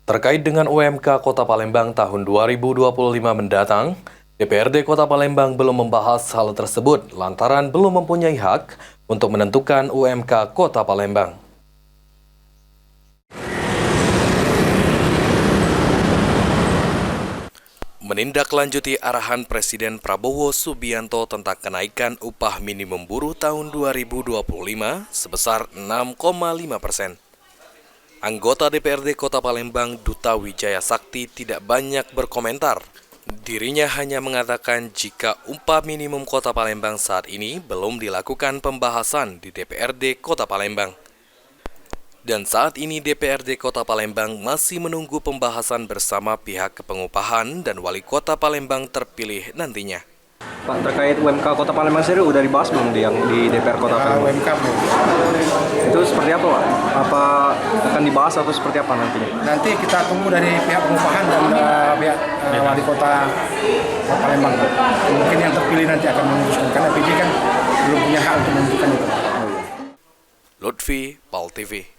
Terkait dengan UMK Kota Palembang tahun 2025 mendatang, DPRD Kota Palembang belum membahas hal tersebut lantaran belum mempunyai hak untuk menentukan UMK Kota Palembang. Menindaklanjuti arahan Presiden Prabowo Subianto tentang kenaikan upah minimum buruh tahun 2025 sebesar 6,5%. Anggota DPRD Kota Palembang Duta Wijaya Sakti tidak banyak berkomentar. Dirinya hanya mengatakan jika upah minimum Kota Palembang saat ini belum dilakukan pembahasan di DPRD Kota Palembang. Dan saat ini DPRD Kota Palembang masih menunggu pembahasan bersama pihak kepengupahan dan wali kota Palembang terpilih nantinya. Pak, terkait UMK Kota Palembang sendiri udah dibahas belum di DPR Kota Palembang? UMK belum. Itu seperti apa, Pak? Apa akan dibahas atau seperti apa nantinya? Nanti kita tunggu dari pihak pengupahan dan pihak wali kota Palembang. Mungkin yang terpilih nanti akan memutuskan, karena PJ kan belum punya hak untuk menentukan itu. Lutfi, PAL TV.